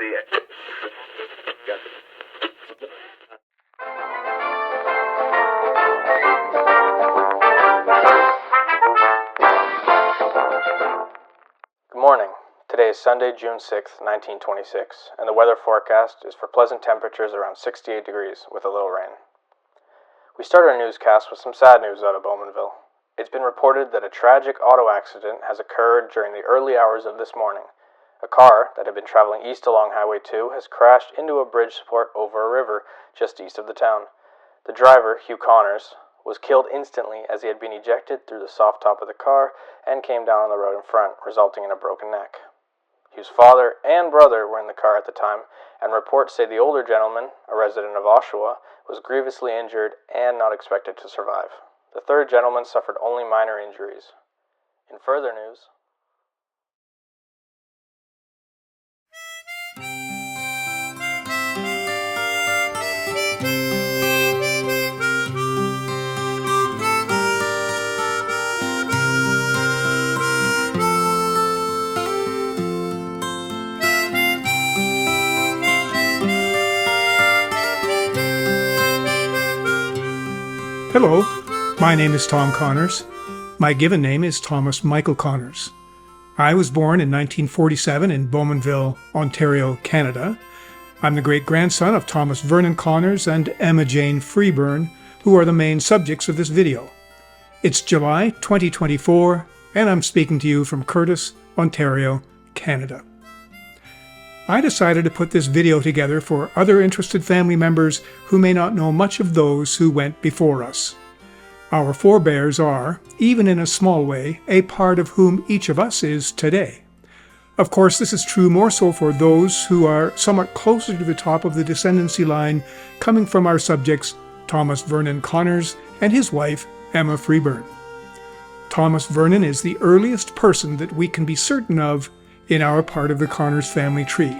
Good morning. Today is Sunday, June 6th, 1926, and the weather forecast is for pleasant temperatures around 68 degrees with a little rain. We start our newscast with some sad news out of Bowmanville. It's been reported that a tragic auto accident has occurred during the early hours of this morning. A car that had been traveling east along Highway 2 has crashed into a bridge support over a river just east of the town. The driver, Hugh Conners, was killed instantly as he had been ejected through the soft top of the car and came down on the road in front, resulting in a broken neck. Hugh's father and brother were in the car at the time, and reports say the older gentleman, a resident of Oshawa, was grievously injured and not expected to survive. The third gentleman suffered only minor injuries. In further news, Hello, my name is Tom Conners. My given name is Thomas Michael Conners. I was born in 1947 in Bowmanville, Ontario, Canada. I'm the great-grandson of Thomas Vernon Conners and Emma Jane Freeburn, who are the main subjects of this video. It's July 2024, and I'm speaking to you from Curtis, Ontario, Canada. I decided to put this video together for other interested family members who may not know much of those who went before us. Our forebears are, even in a small way, a part of whom each of us is today. Of course, this is true more so for those who are somewhat closer to the top of the descendancy line, coming from our subjects Thomas Vernon Conners and his wife Emma Freeburn. Thomas Vernon is the earliest person that we can be certain of in our part of the Conners family tree.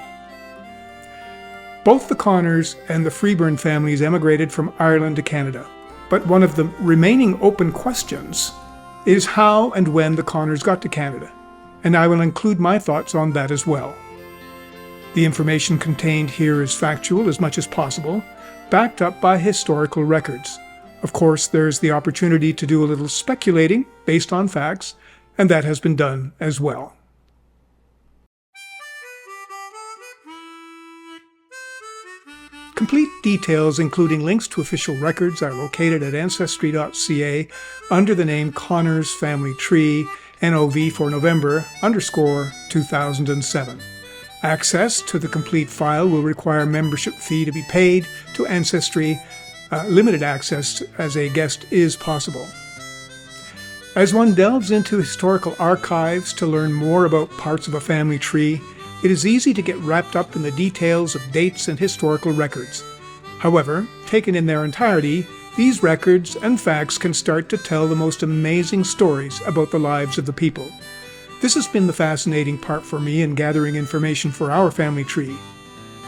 Both the Conners and the Freeburn families emigrated from Ireland to Canada, but one of the remaining open questions is how and when the Conners got to Canada, and I will include my thoughts on that as well. The information contained here is factual as much as possible, backed up by historical records. Of course, there's the opportunity to do a little speculating based on facts, and that has been done as well. Complete details, including links to official records, are located at ancestry.ca under the name Conners Family Tree, NOV for November _2007. Access to the complete file will require membership fee to be paid to Ancestry. Limited access as a guest is possible. As one delves into historical archives to learn more about parts of a family tree, it is easy to get wrapped up in the details of dates and historical records. However, taken in their entirety, these records and facts can start to tell the most amazing stories about the lives of the people. This has been the fascinating part for me in gathering information for our family tree.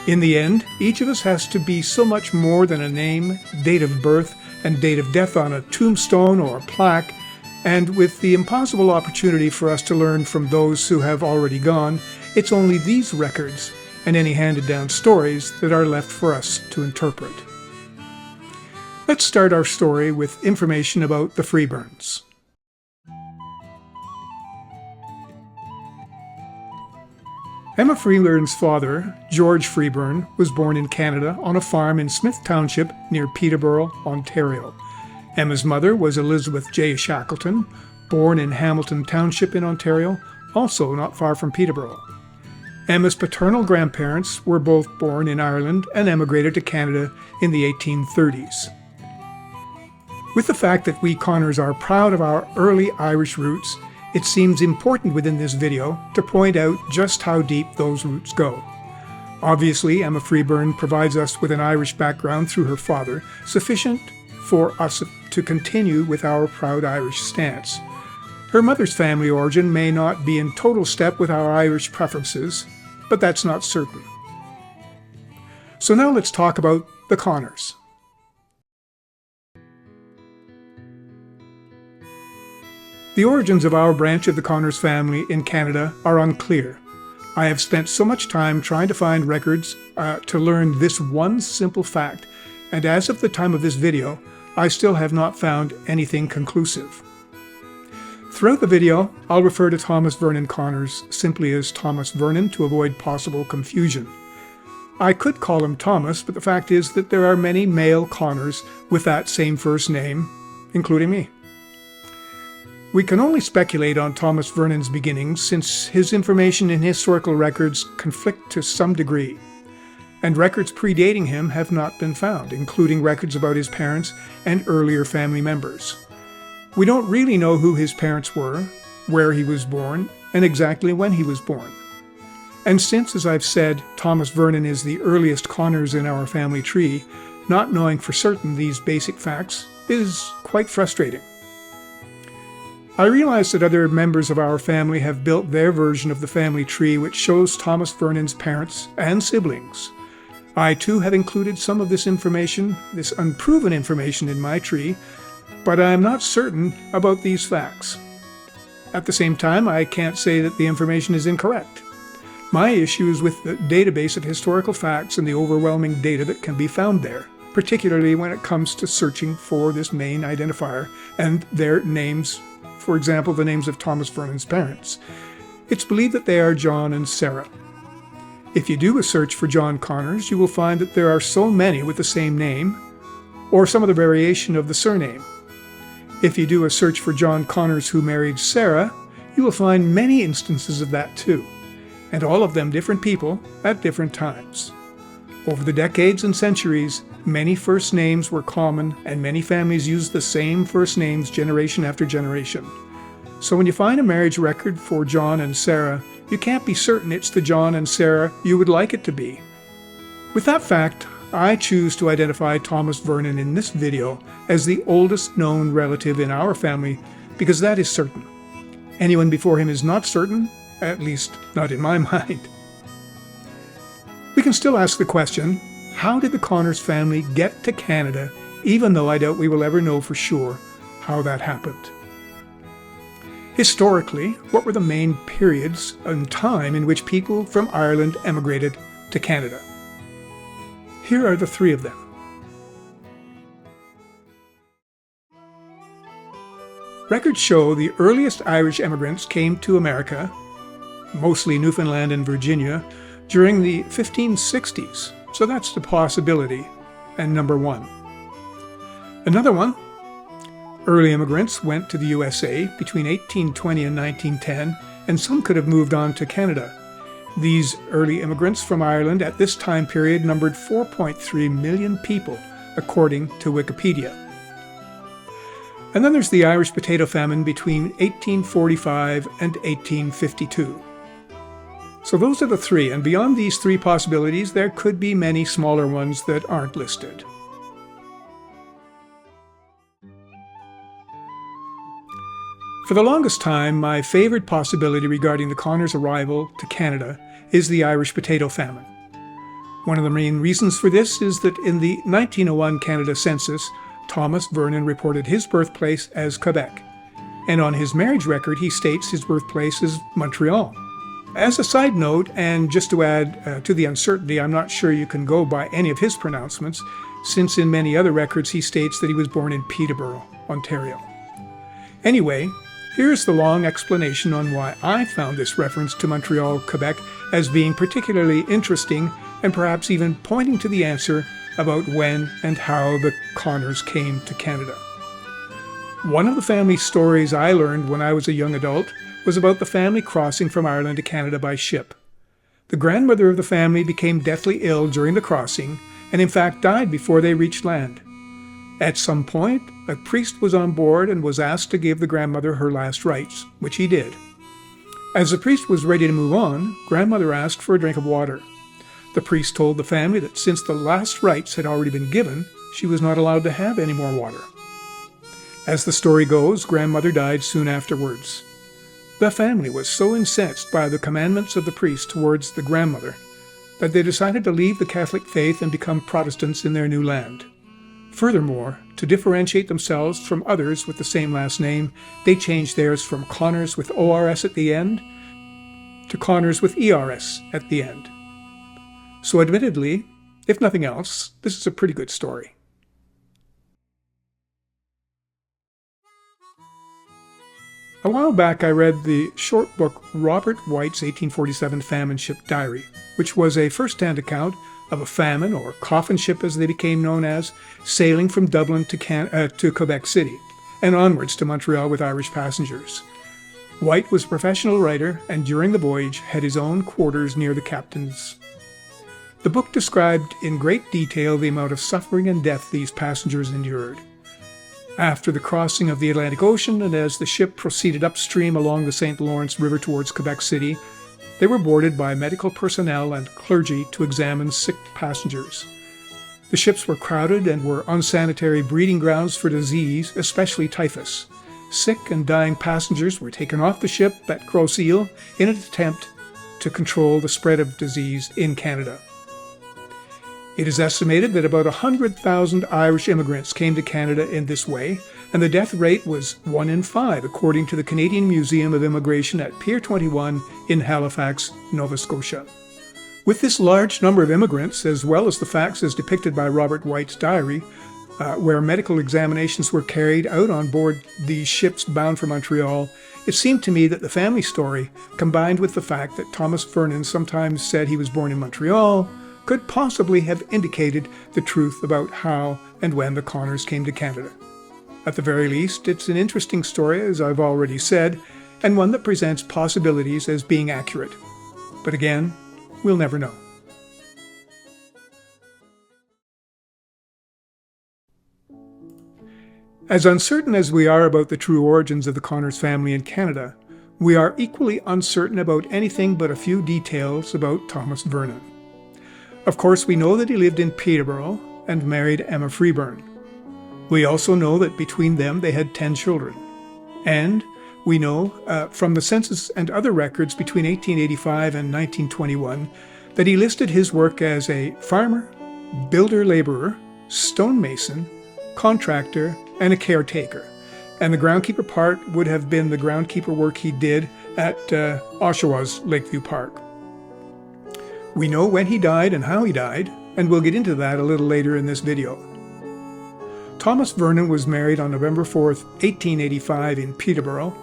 In the end, each of us has to be so much more than a name, date of birth, and date of death on a tombstone or a plaque, and with the impossible opportunity for us to learn from those who have already gone, it's only these records and any handed-down stories that are left for us to interpret. Let's start our story with information about the Freeburns. Emma Freeburn's father, George Freeburn, was born in Canada on a farm in Smith Township near Peterborough, Ontario. Emma's mother was Elizabeth J. Shackleton, born in Hamilton Township in Ontario, also not far from Peterborough. Emma's paternal grandparents were both born in Ireland and emigrated to Canada in the 1830s. With the fact that we Conners are proud of our early Irish roots, it seems important within this video to point out just how deep those roots go. Obviously, Emma Freeburn provides us with an Irish background through her father, sufficient for us to continue with our proud Irish stance. Her mother's family origin may not be in total step with our Irish preferences, but that's not certain. So now let's talk about the Conners. The origins of our branch of the Conners family in Canada are unclear. I have spent so much time trying to find records to learn this one simple fact, and as of the time of this video, I still have not found anything conclusive. Throughout the video, I'll refer to Thomas Vernon Conners simply as Thomas Vernon to avoid possible confusion. I could call him Thomas, but the fact is that there are many male Conners with that same first name, including me. We can only speculate on Thomas Vernon's beginnings since his information in historical records conflict to some degree, and records predating him have not been found, including records about his parents and earlier family members. We don't really know who his parents were, where he was born, and exactly when he was born. And since, as I've said, Thomas Vernon is the earliest Conners in our family tree, not knowing for certain these basic facts is quite frustrating. I realize that other members of our family have built their version of the family tree which shows Thomas Vernon's parents and siblings. I too have included some of this information, this unproven information in my tree, but I am not certain about these facts. At the same time, I can't say that the information is incorrect. My issue is with the database of historical facts and the overwhelming data that can be found there, particularly when it comes to searching for this main identifier and their names, for example, the names of Thomas Vernon's parents. It's believed that they are John and Sarah. If you do a search for John Conners, you will find that there are so many with the same name, or some other variation of the surname. If you do a search for John Conners who married Sarah, you will find many instances of that too, and all of them different people at different times. Over the decades and centuries, many first names were common and many families used the same first names generation after generation. So when you find a marriage record for John and Sarah, you can't be certain it's the John and Sarah you would like it to be. With that fact, I choose to identify Thomas Vernon in this video as the oldest known relative in our family because that is certain. Anyone before him is not certain, at least not in my mind. We can still ask the question, how did the Conners family get to Canada, even though I doubt we will ever know for sure how that happened? Historically, what were the main periods in time in which people from Ireland emigrated to Canada? Here are the three of them. Records show the earliest Irish immigrants came to America, mostly Newfoundland and Virginia, during the 1560s. So that's the possibility, and number one. Another one, early immigrants went to the USA between 1820 and 1910, and some could have moved on to Canada. These early immigrants from Ireland at this time period numbered 4.3 million people, according to Wikipedia. And then there's the Irish potato famine between 1845 and 1852. So those are the three, and beyond these three possibilities, there could be many smaller ones that aren't listed. For the longest time, my favorite possibility regarding the Conners' arrival to Canada is the Irish potato famine. One of the main reasons for this is that in the 1901 Canada census, Thomas Vernon reported his birthplace as Quebec, and on his marriage record he states his birthplace is Montreal. As a side note, and just to add to the uncertainty, I'm not sure you can go by any of his pronouncements, since in many other records he states that he was born in Peterborough, Ontario. Anyway, here's the long explanation on why I found this reference to Montreal, Quebec as being particularly interesting and perhaps even pointing to the answer about when and how the Conners came to Canada. One of the family stories I learned when I was a young adult was about the family crossing from Ireland to Canada by ship. The grandmother of the family became deathly ill during the crossing and in fact died before they reached land. At some point, a priest was on board and was asked to give the grandmother her last rites, which he did. As the priest was ready to move on, grandmother asked for a drink of water. The priest told the family that since the last rites had already been given, she was not allowed to have any more water. As the story goes, grandmother died soon afterwards. The family was so incensed by the commandments of the priest towards the grandmother that they decided to leave the Catholic faith and become Protestants in their new land. Furthermore, to differentiate themselves from others with the same last name, they changed theirs from Conners with ORS at the end to Conners with ERS at the end. So admittedly, if nothing else, this is a pretty good story. A while back I read the short book Robert White's 1847 Famine Ship Diary, which was a first-hand account of a famine, or coffin ship as they became known as, sailing from Dublin to Quebec City, and onwards to Montreal with Irish passengers. White was a professional writer, and during the voyage had his own quarters near the captain's. The book described in great detail the amount of suffering and death these passengers endured. After the crossing of the Atlantic Ocean, and as the ship proceeded upstream along the St. Lawrence River towards Quebec City, they were boarded by medical personnel and clergy to examine sick passengers. The ships were crowded and were unsanitary breeding grounds for disease, especially typhus. Sick and dying passengers were taken off the ship at Grosse Ile in an attempt to control the spread of disease in Canada. It is estimated that about 100,000 Irish immigrants came to Canada in this way, and the death rate was 1 in 5, according to the Canadian Museum of Immigration at Pier 21 in Halifax, Nova Scotia. With this large number of immigrants, as well as the facts as depicted by Robert White's diary, where medical examinations were carried out on board these ships bound for Montreal, it seemed to me that the family story, combined with the fact that Thomas Vernon sometimes said he was born in Montreal, could possibly have indicated the truth about how and when the Conners came to Canada. At the very least, it's an interesting story, as I've already said, and one that presents possibilities as being accurate. But again, we'll never know. As uncertain as we are about the true origins of the Conners family in Canada, we are equally uncertain about anything but a few details about Thomas Vernon. Of course, we know that he lived in Peterborough and married Emma Freeburn. We also know that between them they had 10 children. And we know from the census and other records between 1885 and 1921 that he listed his work as a farmer, builder-laborer, stonemason, contractor, and a caretaker. And the groundkeeper part would have been the groundkeeper work he did at Oshawa's Lakeview Park. We know when he died and how he died, and we'll get into that a little later in this video. Thomas Vernon was married on November 4th, 1885 in Peterborough.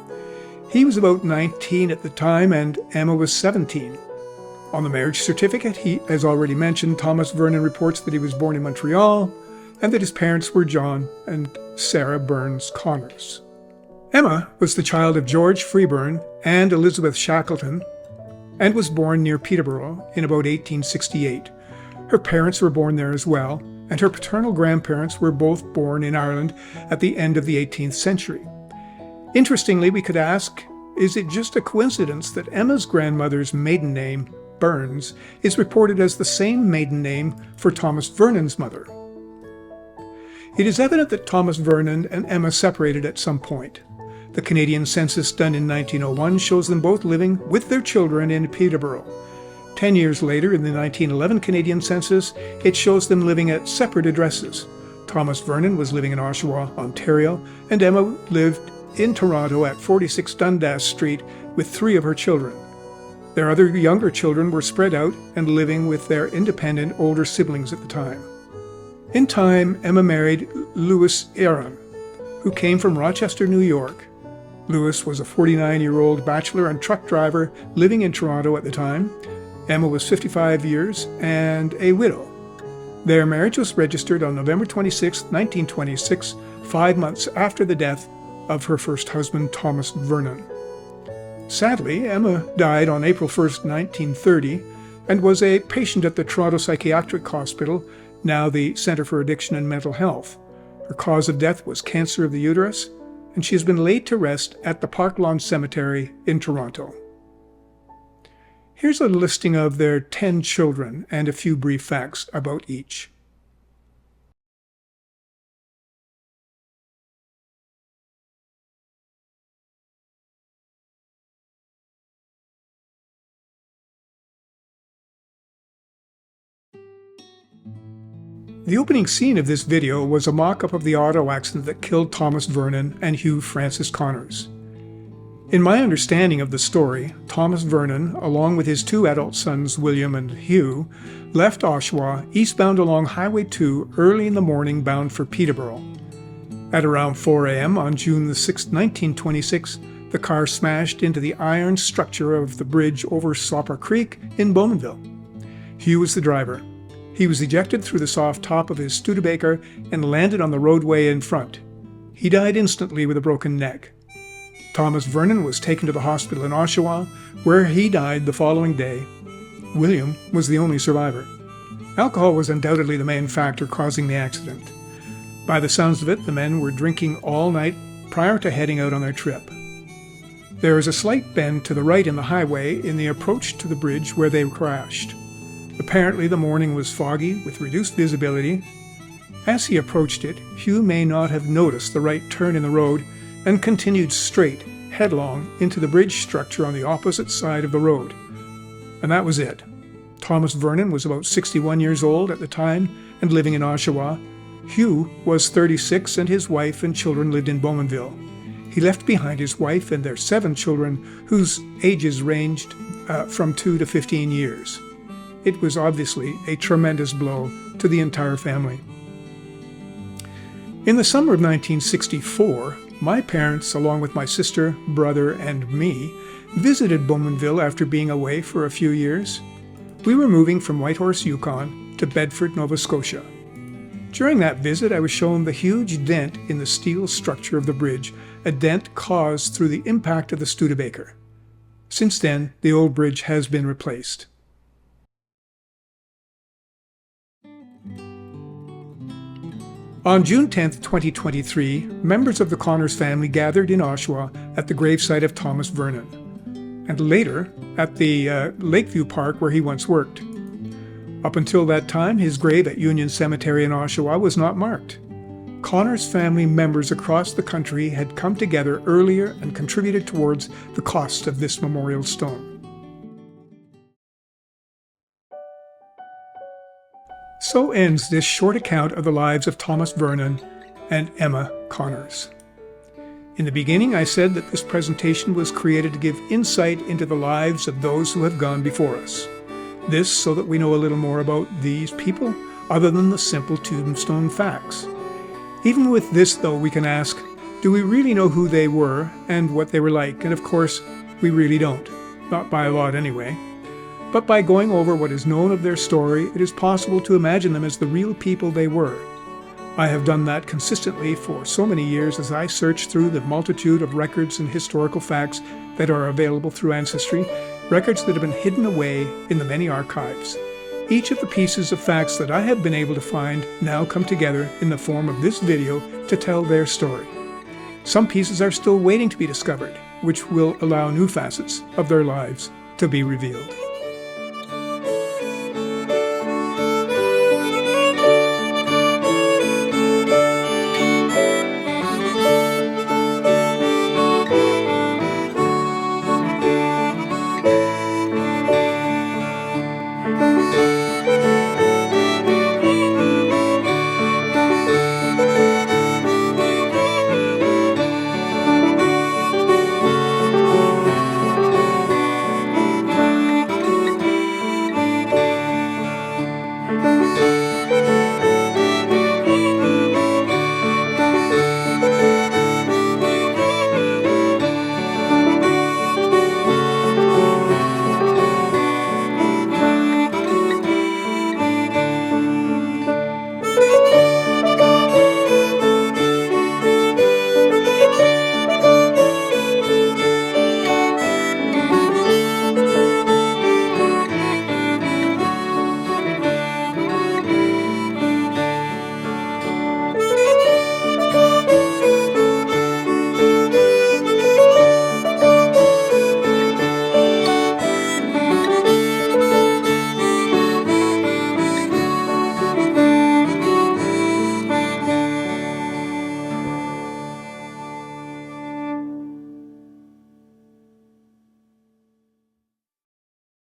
He was about 19 at the time and Emma was 17. On the marriage certificate, as already mentioned, Thomas Vernon reports that he was born in Montreal and that his parents were John and Sarah Burns Conners. Emma was the child of George Freeburn and Elizabeth Shackleton, and was born near Peterborough in about 1868. Her parents were born there as well, and her paternal grandparents were both born in Ireland at the end of the 18th century. Interestingly, we could ask, is it just a coincidence that Emma's grandmother's maiden name, Burns, is reported as the same maiden name for Thomas Vernon's mother? It is evident that Thomas Vernon and Emma separated at some point. The Canadian census done in 1901 shows them both living with their children in Peterborough. 10 years later, in the 1911 Canadian census, it shows them living at separate addresses. Thomas Vernon was living in Oshawa, Ontario, and Emma lived in Toronto at 46 Dundas Street with 3 of her children. Their other younger children were spread out and living with their independent older siblings at the time. In time, Emma married Louis Aaron, who came from Rochester, New York. Louis was a 49-year-old bachelor and truck driver living in Toronto at the time. Emma was 55 years and a widow. Their marriage was registered on November 26, 1926, 5 months after the death of her first husband, Thomas Vernon. Sadly, Emma died on April 1, 1930, and was a patient at the Toronto Psychiatric Hospital, now the Centre for Addiction and Mental Health. Her cause of death was cancer of the uterus, and she has been laid to rest at the Park Lawn Cemetery in Toronto. Here's a listing of their 10 children and a few brief facts about each. The opening scene of this video was a mock-up of the auto accident that killed Thomas Vernon and Hugh Francis Conners. In my understanding of the story, Thomas Vernon, along with his two adult sons William and Hugh, left Oshawa eastbound along Highway 2 early in the morning bound for Peterborough. At around 4 a.m. on June 6, 1926, the car smashed into the iron structure of the bridge over Slopper Creek in Bowmanville. Hugh was the driver. He was ejected through the soft top of his Studebaker and landed on the roadway in front. He died instantly with a broken neck. Thomas Vernon was taken to the hospital in Oshawa, where he died the following day. William was the only survivor. Alcohol was undoubtedly the main factor causing the accident. By the sounds of it, the men were drinking all night prior to heading out on their trip. There is a slight bend to the right in the highway in the approach to the bridge where they crashed. Apparently the morning was foggy with reduced visibility. As he approached it, Hugh may not have noticed the right turn in the road and continued straight, headlong, into the bridge structure on the opposite side of the road. And that was it. Thomas Vernon was about 61 years old at the time and living in Oshawa. Hugh was 36 and his wife and children lived in Bowmanville. He left behind his wife and their 7 children, whose ages ranged from 2 to 15 years. It was obviously a tremendous blow to the entire family. In the summer of 1964, my parents, along with my sister, brother, and me, visited Bowmanville after being away for a few years. We were moving from Whitehorse, Yukon, to Bedford, Nova Scotia. During that visit, I was shown the huge dent in the steel structure of the bridge, a dent caused through the impact of the Studebaker. Since then, the old bridge has been replaced. On June 10, 2023, members of the Conners family gathered in Oshawa at the gravesite of Thomas Vernon, and later at the Lakeview Park where he once worked. Up until that time, his grave at Union Cemetery in Oshawa was not marked. Conners family members across the country had come together earlier and contributed towards the cost of this memorial stone. So ends this short account of the lives of Thomas Vernon and Emma Conners. In the beginning, I said that this presentation was created to give insight into the lives of those who have gone before us. This so that we know a little more about these people, other than the simple tombstone facts. Even with this, though, we can ask, do we really know who they were and what they were like? And of course, we really don't. Not by a lot anyway. But by going over what is known of their story, it is possible to imagine them as the real people they were. I have done that consistently for so many years as I search through the multitude of records and historical facts that are available through Ancestry, records that have been hidden away in the many archives. Each of the pieces of facts that I have been able to find now come together in the form of this video to tell their story. Some pieces are still waiting to be discovered, which will allow new facets of their lives to be revealed.